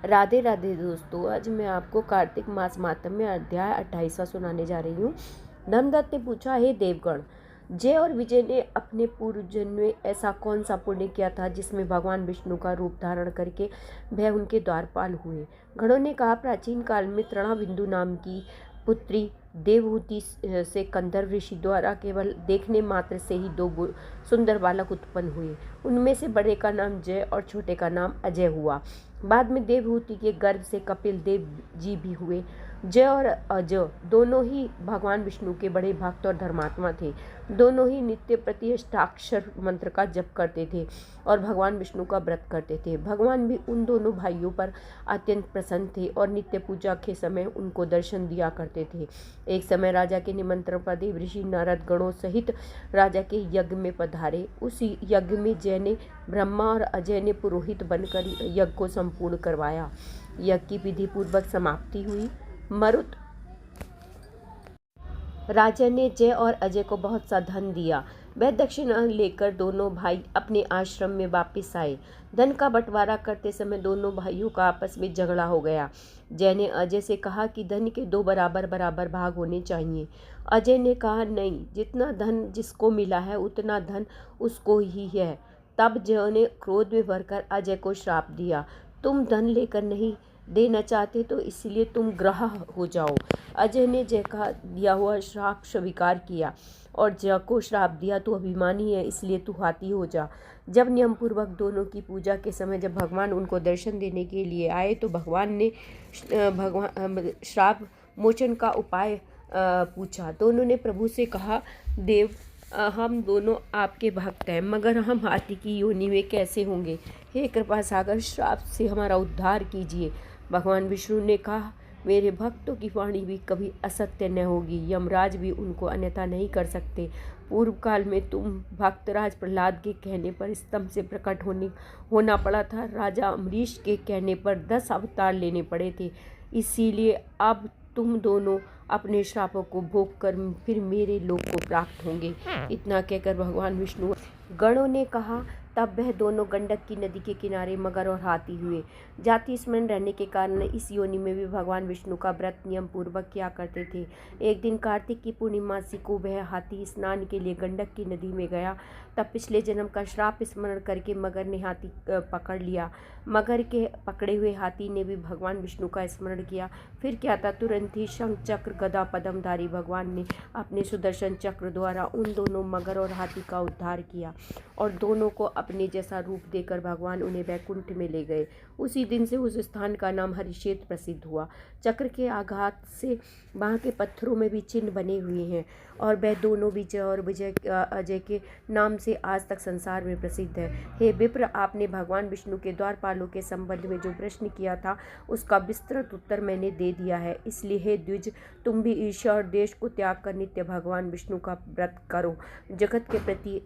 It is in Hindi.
राधे राधे दोस्तों, आज मैं आपको कार्तिक मास माहात्म्य अध्याय 28वां सुनाने जा रही हूँ। धर्मदत्त ने पूछा, हे देवगण, जय और विजय ने अपने पूर्व जन्म में ऐसा कौन सा पुण्य किया था जिसमें भगवान विष्णु का रूप धारण करके वह उनके द्वारपाल हुए। गणों ने कहा, प्राचीन काल में तृणाबिंदु नाम की पुत्री देवहूति से कंधर्व ऋषि द्वारा केवल देखने मात्र से ही दो सुंदर बालक उत्पन्न हुए। उनमें से बड़े का नाम जय और छोटे का नाम अजय हुआ। बाद में देवहूति के गर्भ से कपिल देव जी भी हुए। जय और अजय दोनों ही भगवान विष्णु के बड़े भक्त और धर्मात्मा थे। दोनों ही नित्य प्रति अष्टाक्षर मंत्र का जप करते थे और भगवान विष्णु का व्रत करते थे। भगवान भी उन दोनों भाइयों पर अत्यंत प्रसन्न थे और नित्य पूजा के समय उनको दर्शन दिया करते थे। एक समय राजा के निमंत्रण पर देव ऋषि नारद गणों सहित राजा के यज्ञ में पधारे। उसी यज्ञ में जय ने ब्रह्मा और अजय ने पुरोहित बनकर यज्ञ को संपूर्ण करवाया। यज्ञ की विधि पूर्वक समाप्ति हुई। मरुत राजा ने जय और अजय को बहुत सा धन दिया। वह दक्षिणा लेकर दोनों भाई अपने आश्रम में वापस आए। धन का बंटवारा करते समय दोनों भाइयों का आपस में झगड़ा हो गया। जय ने अजय से कहा कि धन के 2 बराबर बराबर भाग होने चाहिए। अजय ने कहा, नहीं, जितना धन जिसको मिला है उतना धन उसको ही है। तब जय ने क्रोध में भरकर अजय को श्राप दिया, तुम धन लेकर नहीं देना चाहते तो इसलिए तुम ग्रह हो जाओ। अजय ने जय का दिया हुआ श्राप स्वीकार किया और जय को श्राप दिया, तू अभिमानी है इसलिए तू हाथी हो जा। जब नियम पूर्वक दोनों की पूजा के समय जब भगवान उनको दर्शन देने के लिए आए तो भगवान ने श्राप मोचन का उपाय पूछा। दोनों ने प्रभु से कहा, देव, हम दोनों आपके भक्त हैं, मगर हम हाथी की योनि में कैसे होंगे? हे कृपा सागर, श्राप से हमारा उद्धार कीजिए। भगवान विष्णु ने कहा, मेरे भक्तों की वाणी भी कभी असत्य न होगी। यमराज भी उनको अन्यथा नहीं कर सकते। पूर्व काल में तुम भक्तराज प्रहलाद के कहने पर स्तंभ से प्रकट होना पड़ा था। राजा अम्बरीश के कहने पर 10 अवतार लेने पड़े थे। इसीलिए अब तुम दोनों अपने श्रापों को भोग कर फिर मेरे लोक को प्राप्त होंगे। इतना कहकर भगवान विष्णु गणों ने कहा। तब वह दोनों गंडक की नदी के किनारे मगर और हाथी हुए। जाति स्मरण रहने के कारण इस योनि में भी भगवान विष्णु का व्रत नियम पूर्वक किया करते थे। एक दिन कार्तिक की पूर्णिमासी को वह हाथी स्नान के लिए गंडक की नदी में गया। तब पिछले जन्म का श्राप स्मरण करके मगर ने हाथी पकड़ लिया। मगर के पकड़े हुए हाथी ने भी भगवान विष्णु का स्मरण किया। फिर क्या था, तुरंत ही शंख चक्र गदा पद्मधारी भगवान ने अपने सुदर्शन चक्र द्वारा उन दोनों मगर और हाथी का उद्धार किया और दोनों को अपने जैसा रूप देकर भगवान उन्हें वैकुंठ में ले गए। उसी दिन से उस स्थान का नाम हरिक्षेत्र प्रसिद्ध हुआ। चक्र के आघात से वहाँ के पत्थरों में भी चिन्ह बने हुए हैं और वह दोनों विजय और अजय के नाम से आज तक संसार में प्रसिद्ध है। हे विप्र, आपने भगवान विष्णु के द्वारपालों के संबंध में जो प्रश्न किया था उसका विस्तृत उत्तर मैंने दे दिया है। इसलिए हे द्विज, तुम भी ईर्ष्या और देश को त्याग कर नित्य भगवान विष्णु का व्रत करो। जगत के प्रति